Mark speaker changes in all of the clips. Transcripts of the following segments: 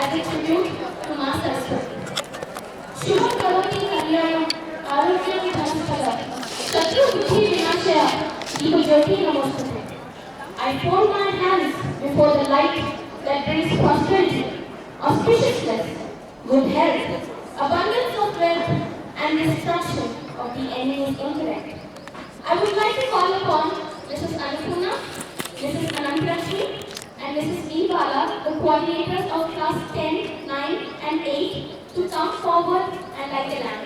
Speaker 1: as a tribute to Ma Saraswati. Shubham Karoti Kalyanam Arogyam Dhanaspada Shatru Buddhi Vinashaya Deepajyoti Namostute. I fold my hands before the light that brings prosperity, auspiciousness, good health, abundance of wealth, and destruction of the enemy's intellect. I would like to call upon Mrs. Annapurna, Mrs. Anantarashmi, and Mrs. E. Bala, the coordinators of class 10, 9, and 8, to come forward and light the lamp.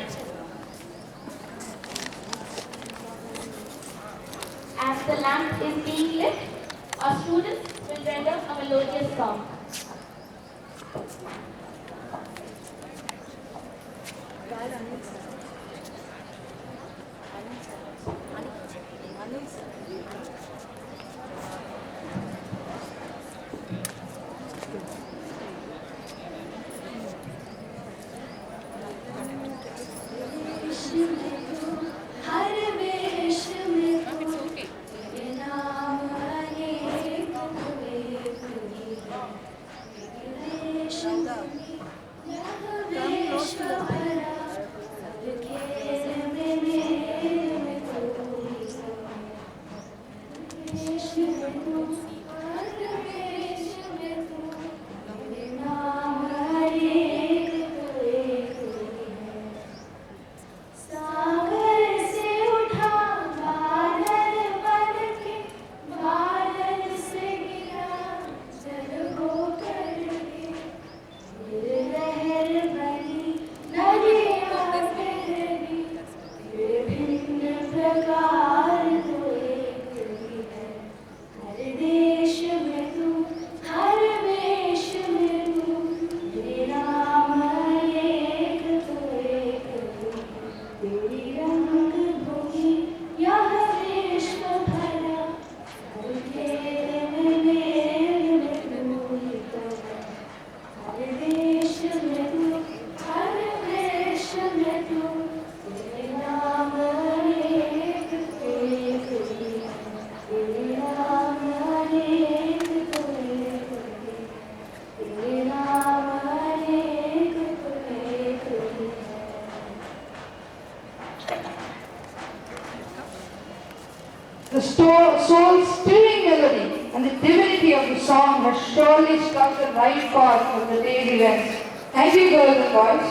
Speaker 1: As the lamp is being lit, our students will render a melodious song.
Speaker 2: The soul-stirring melody and the divinity of the song has surely struck the right chord for the day's events. Thank you, girls and boys.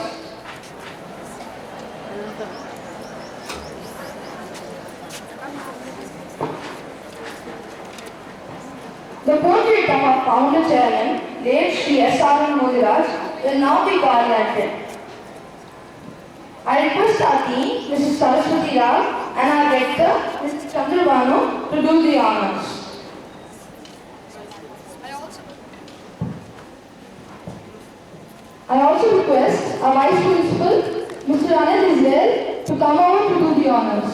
Speaker 2: The portrait of our founder chairman, late Sri S.R.N. Modiraj, will now be garlanded. I request our dean, Mrs. Saraswati Rao, and our rector, Mrs. Chandrabanu, to do the honors. I also request our vice principal, Mr. Anand Israel, to come over to do the honors.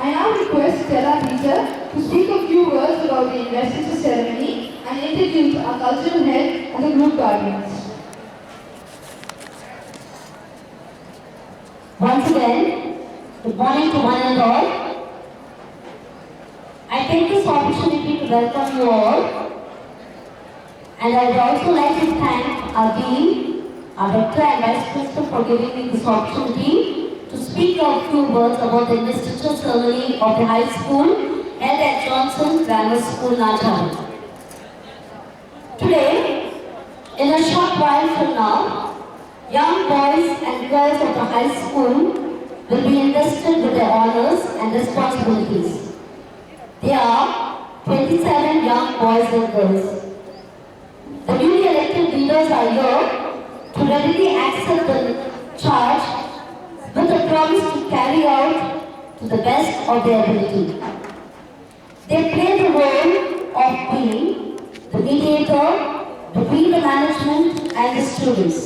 Speaker 2: I now request Stella teacher to speak a few words about the investiture ceremony and introduce our cultural head and the group guardians.
Speaker 3: Once again, good morning to one and all. I take this opportunity to welcome you all, and I would also like to thank our dean, our rector and vice principal for giving me this opportunity to speak a few words about the investiture ceremony of the high school held at Johnson Grammar School, Najal. Today, in a short while from now, young boys and girls of the high school will be invested with their honors and responsibilities. There are 27 young boys and girls. The newly elected leaders are here to readily accept the charge with the promise to carry out to the best of their ability. They play the role of being the mediator between the management and the students.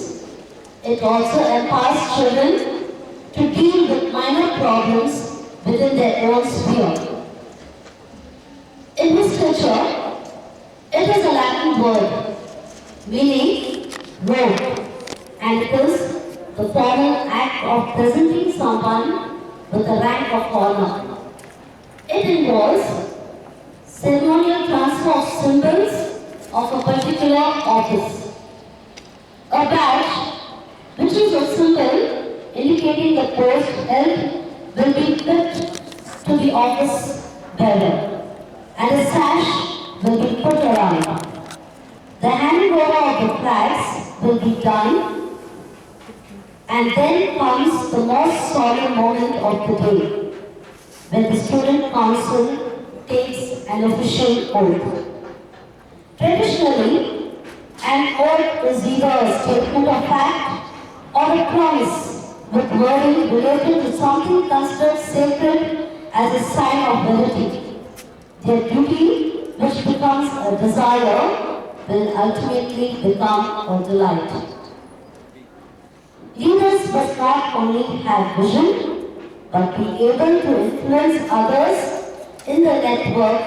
Speaker 3: It also empowers children to deal with minor problems within their own sphere. In this culture, it is a Latin word meaning robe, and it is the formal act of presenting someone with the rank of honor. It involves ceremonial transfer of symbols of a particular office. A badge, which is a symbol indicating the post held, will be clipped to the office bearer, and a sash will be put around. The handing over of the flags will be done, and then comes the most solemn moment of the day, when the student council takes an official oath. Traditionally, an oath is either a statement of fact or a promise with wording related to something considered sacred as a sign of verity. Their duty, which becomes a desire, will ultimately become a delight. Leaders must not only have vision, but be able to influence others in the network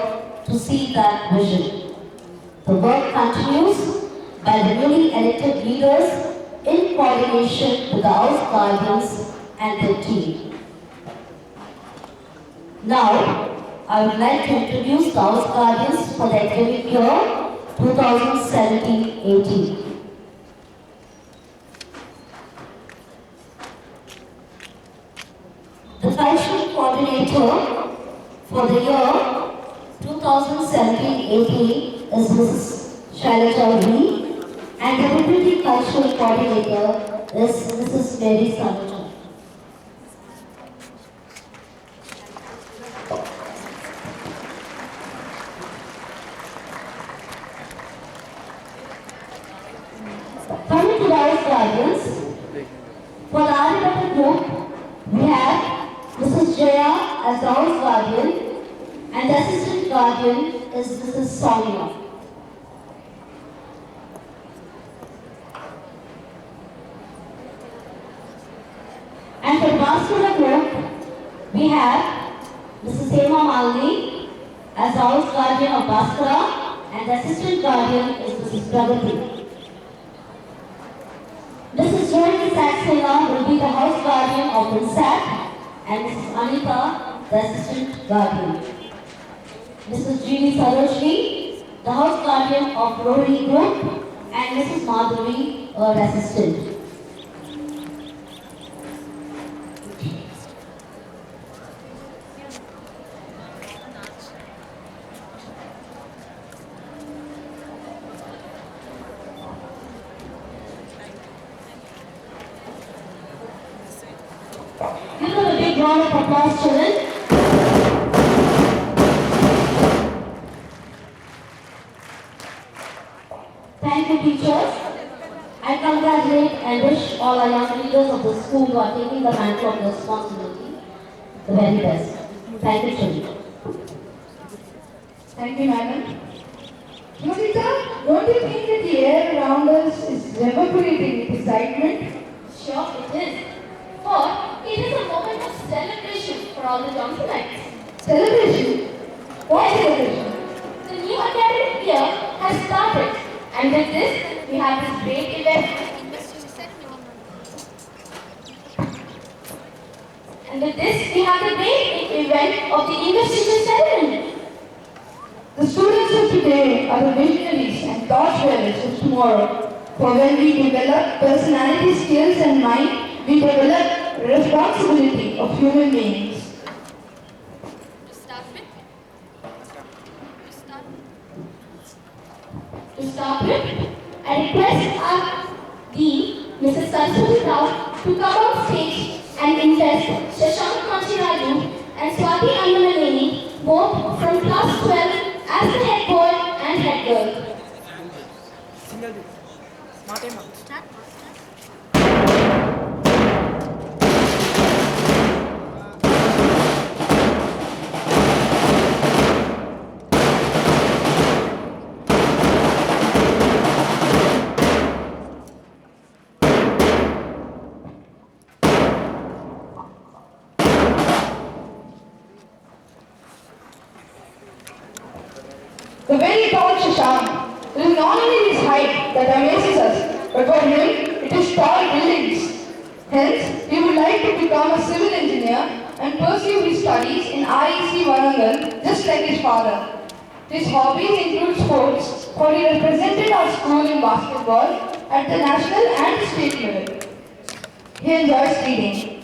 Speaker 3: to see that vision. The work continues by the newly elected leaders in coordination with the house guardians and their team. Now, I would like to introduce the house guardians for the academic year 2017-18. The cultural coordinator for the year 2017-18 is Mrs. Shailaja V, and the deputy cultural coordinator is Mrs. Mary Saluja. Coming to the house guardians, for the Aryabhatta group, we have Mrs. Jaya as the house guardian, and the assistant guardian is Mrs. Sonia. And for the Bhaskara group, we have Mrs. Hema Malini as the house guardian of Bhaskara, and the assistant guardian is Mrs. Pragati. Mrs. Joyce Saxena will be the house guardian of INSAT, and Mrs. Anita, the assistant guardian. Mrs. G.V. Sarojini, the house guardian of Rohini Group, and Mrs. Madhuri, her assistant. Give them a big round of applause, children. Thank you, teachers. I congratulate and wish all our young leaders of the school who are taking the mantle of responsibility the very best. Thank you, children.
Speaker 2: Thank you, madam. Masita, don't you think that the air around us is reverberating with excitement?
Speaker 1: Sure it is. For it is a moment of celebration for all the Johnsonites.
Speaker 2: Celebration? What celebration?
Speaker 1: The new academic year has started, and with this, we have this great event. And with this, we have the great event of the investiture ceremony.
Speaker 2: The students of today are the visionaries and torchbearers of tomorrow. For when we develop personality, skills and mind, we develop responsibility of human beings.
Speaker 1: To start with, I request our Dean, Mrs. Saraswati Rao, to come on stage and interest, Shashank Manchiraju and Swati Annamaleni, both from class 12 as the head boy and head girl.
Speaker 2: The very tall Shashank, it is not only his height that amazes us, but for him, it is tall buildings. Hence, he would like to become a civil engineer and pursue his studies in IEC Warangal just like his father. His hobbies include sports, for he represented our school in basketball at the national and state level. He enjoys reading.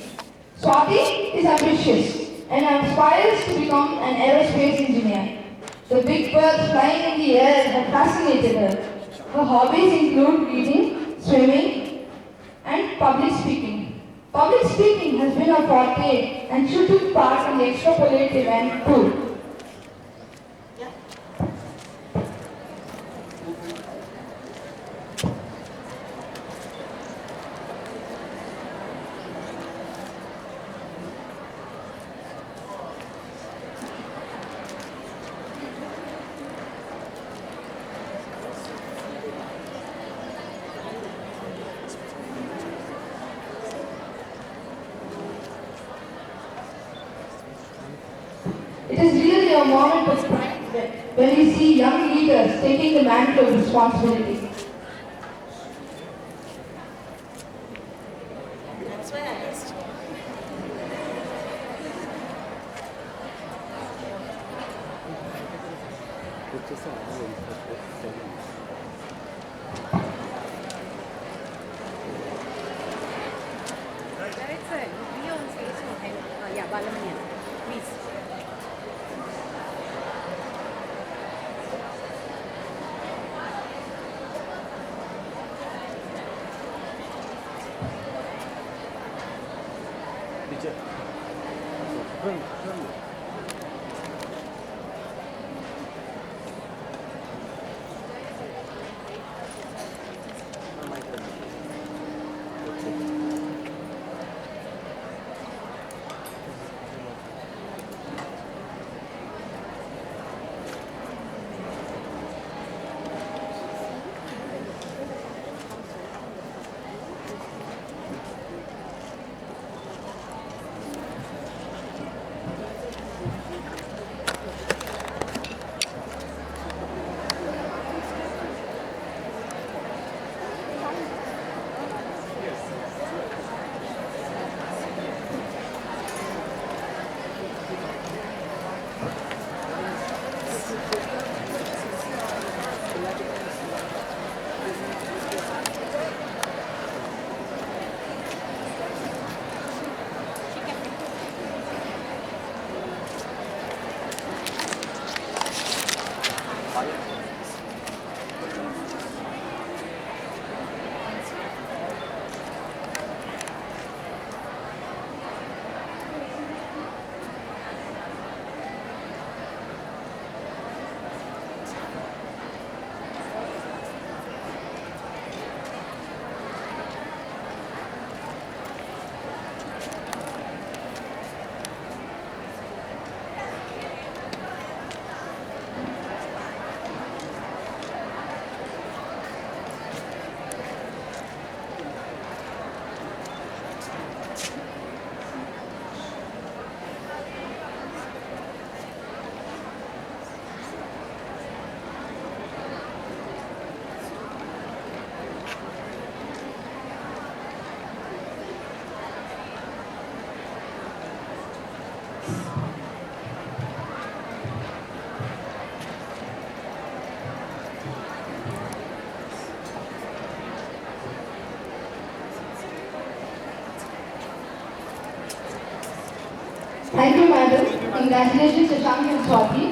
Speaker 2: Swati is ambitious and aspires to become an aerospace engineer. The big birds flying in the air have fascinated her. Her hobbies include reading, swimming, and public speaking. Public speaking has been her forte and she took part in the Extrapolate event too. It is really a moment of pride when we see young leaders taking the mantle of responsibility.
Speaker 4: That's why I asked. Director, be on stage and yeah, Balamanian, please.
Speaker 2: Thank you, madam. Congratulations, Shashank and Swati.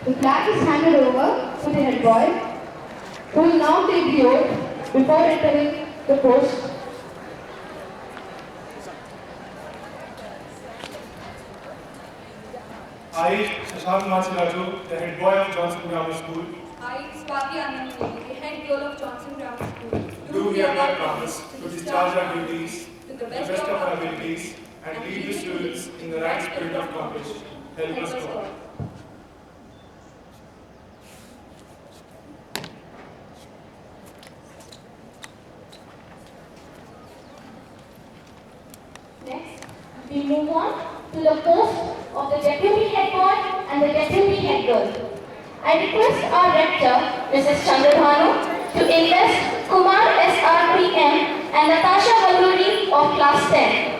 Speaker 2: The flag is handed over to the head boy. who will now take the oath before entering the post.
Speaker 5: I, Shashank Masiraju, the head boy of Johnson Grammar School,
Speaker 6: I, Swati Anand, the head girl of Johnson Grammar School,
Speaker 5: do hereby promise to discharge our duties to the best of our abilities and lead the students in the right spirit of competition. Help us God.
Speaker 1: Next, we move on to the post of the deputy head boy and the deputy head girl. I request our rector, Mrs. Chandradhanu, to enlist Kumar SRPM and Natasha Valluri of class 10.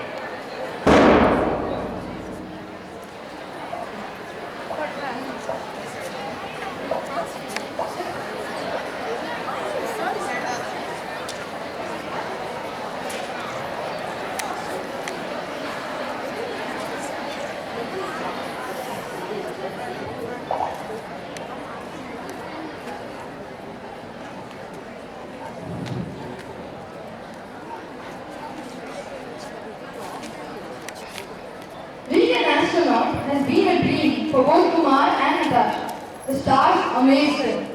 Speaker 2: Being an astronaut has been a dream for both Kumar and Natasha. The stars amaze them.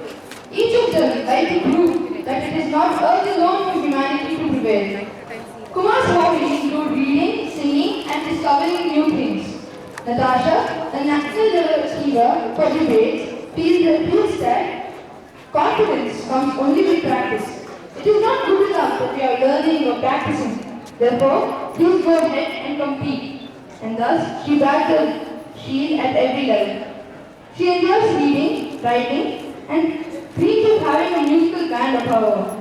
Speaker 2: Each of them like to prove that it is not Earth alone for humanity to prevail. Kumar's hobbies include reading, singing, and discovering new things. Natasha, a national level achiever for debates, feels that confidence comes only with practice. It is not good enough that we are learning or practicing. Therefore, please go ahead and compete. And thus, she bags the shield at every level. She enjoys reading, writing, and dreams of having a musical band of her own.